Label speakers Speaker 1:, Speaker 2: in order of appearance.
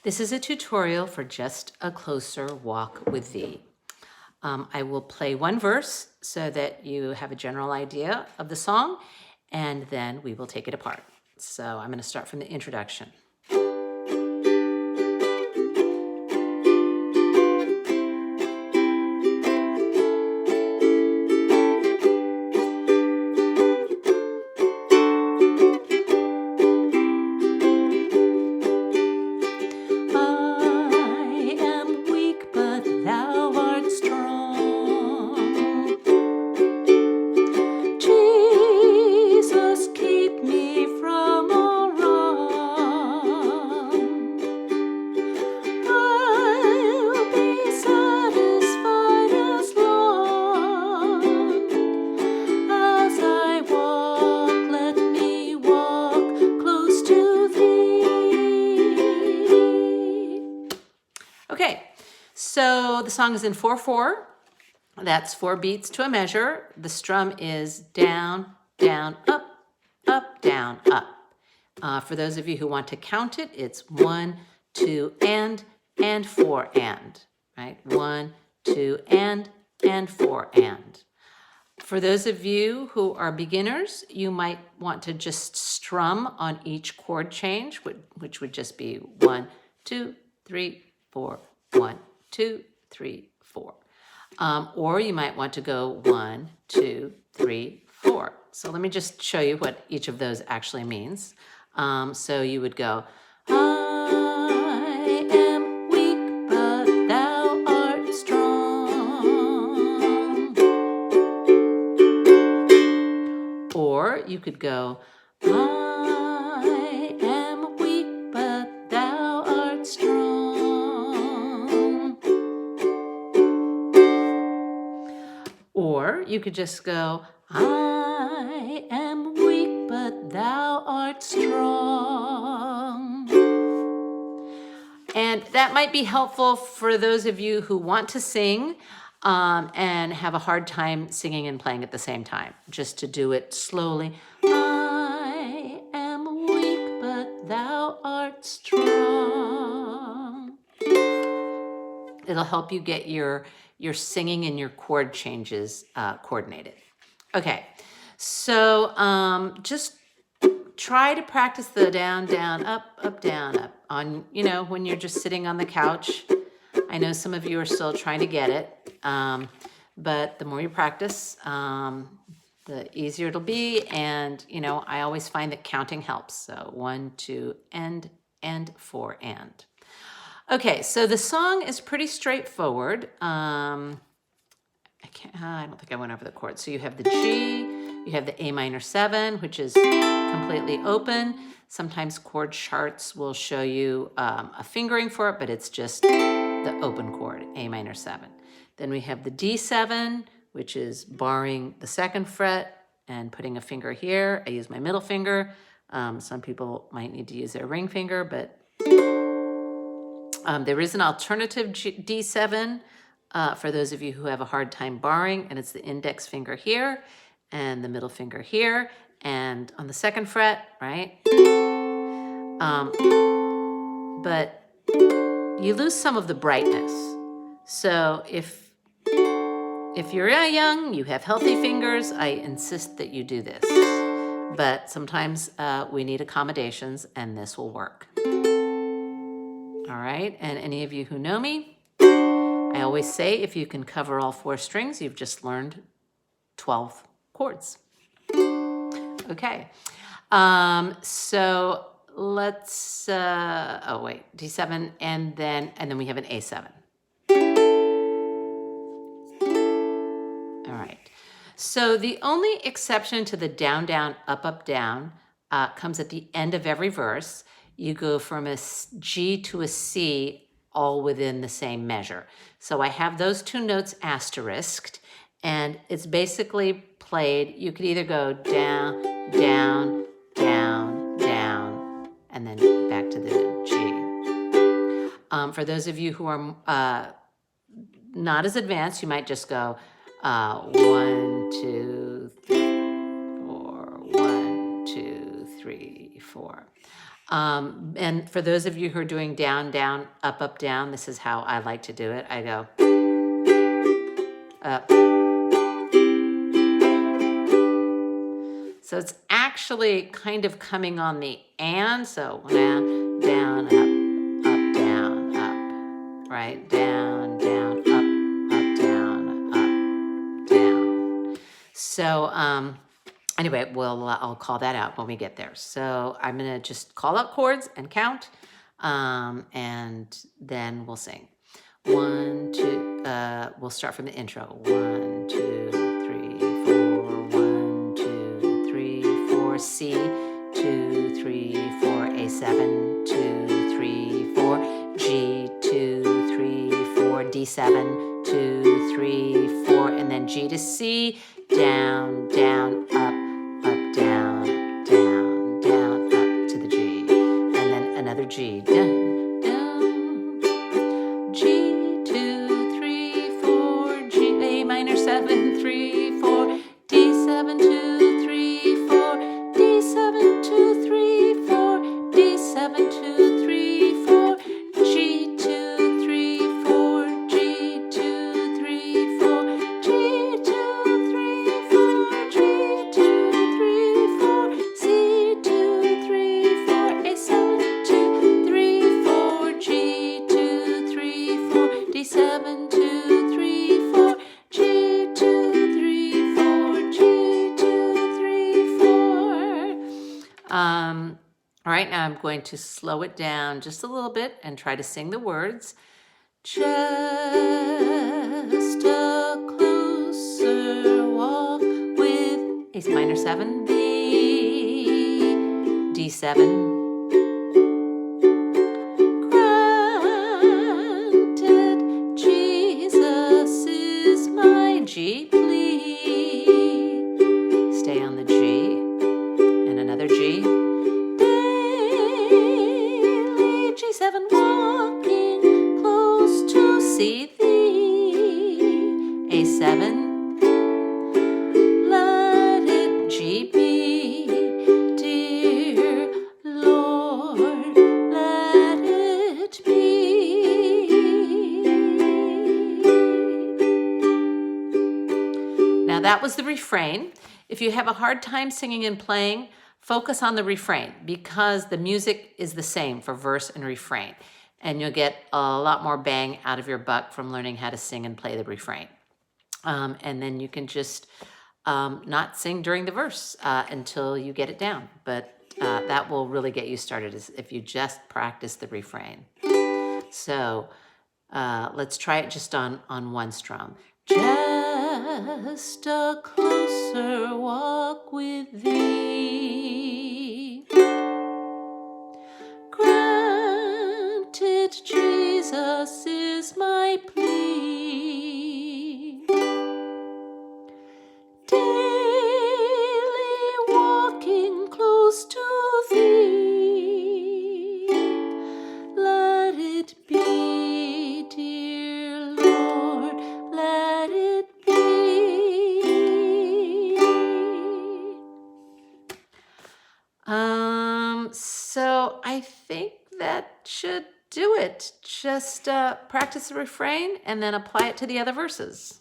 Speaker 1: This is a tutorial for Just a Closer Walk with Thee. I will play one verse so that you have a general idea of the song, and then we will take it apart. So I'm going to start from the introduction. Okay, so the song is in 4/4. That's 4 beats to a measure. The strum is down, down, up, up, down, up. For those of you who want to count it, it's 1, 2, and 4, and. Right? 1, 2, and 4, and. For those of you who are beginners, you might want to just strum on each chord change, which would just be 1, 2, 3, 4, 1, 2, 3, 4. Or you might want to go 1, 2, 3, 4. So let me just show you what each of those actually means. So you would go, I am weak, but thou art strong. Or you could go, I am weak, but thou art strong. Or you could just go, I am weak, but thou art strong. And that might be helpful for those of you who want to sing and have a hard time singing and playing at the same time, just to do it slowly. I am weak, but thou art strong. It'll help you get your singing and your chord changes coordinated. Okay, so just try to practice the down, down, up, up, down, up on, when you're just sitting on the couch. I know some of you are still trying to get it, but the more you practice, the easier it'll be. And, I always find that counting helps. So 1, 2, and 4, and. Okay, so the song is pretty straightforward. I don't think I went over the chords. So you have the G, you have the A minor 7, which is completely open. Sometimes chord charts will show you a fingering for it, but it's just the open chord, A minor 7. Then we have the D7, which is barring the 2nd fret and putting a finger here. I use my middle finger. Some people might need to use their ring finger, but there is an alternative D7 for those of you who have a hard time barring, and it's the index finger here and the middle finger here and on the 2nd fret, right? But you lose some of the brightness. So if you're young, you have healthy fingers, I insist that you do this. But sometimes we need accommodations, and this will work. All right, and any of you who know me, I always say if you can cover all 4 strings, you've just learned 12 chords. Okay, so let's, D7, and then we have an A7. All right, so the only exception to the down, down, up, up, down comes at the end of every verse. You go from a G to a C all within the same measure. So I have those 2 notes asterisked, and it's basically played. You could either go down, down, down, down, and then back to the G. For those of you who are not as advanced, you might just go 1, 2, 3, 4, 1, 2, 3, 4. And for those of you who are doing down, down, up, up, down, this is how I like to do it. I go up. So it's actually kind of coming on the and. So down, down, up, down, up. Right? Down, down, up, down, up, down. So anyway, I'll call that out when we get there. So I'm going to just call out chords and count, and then we'll sing. 1, 2, we'll start from the intro. 1, 2, 3, 4. 1, 2, 3, 4. C, 2, 3, 4. A7, 2, 3, 4. G, 2, 3, 4. D7, 2, 3, 4. And then G to C. Down, down, up, down, down, down, up to the G. And then another G. Down, down. G, 2, 3, 4. G, A minor 7, 3, 4. D7, 2, 3, 4. D7, 2, 3, 4. D7, 2, 3, 4. G, 2, 3, 4. G, 2, 3, 4. G, 2, 3, 4. G, 2, 3, 4. C, 2, 3, 4. A7, 2, 3, 4. G, 2, 3, 4. D7, 2, 3, 4. G, 2, 3, 4. G, 2, 3, 4. All right, now I'm going to slow it down just a little bit and try to sing the words. Just a closer walk with A minor 7, B, D7. Granted, Jesus is my G, please. Stay on the G and another G. Daily G7 walking close to see thee. A7. Let it G be, dear Lord, let it be. Now that was the refrain. If you have a hard time singing and playing, focus on the refrain because the music is the same for verse and refrain. And you'll get a lot more bang out of your buck from learning how to sing and play the refrain. And then you can just not sing during the verse until you get it down. But that will really get you started if you just practice the refrain. So let's try it just on one strum. Just a closer walk with thee. Granted, Jesus is my plea. Daily walking close to thee. Let it be, dear Lord, let it be. So I think that should do it. Just practice the refrain and then apply it to the other verses.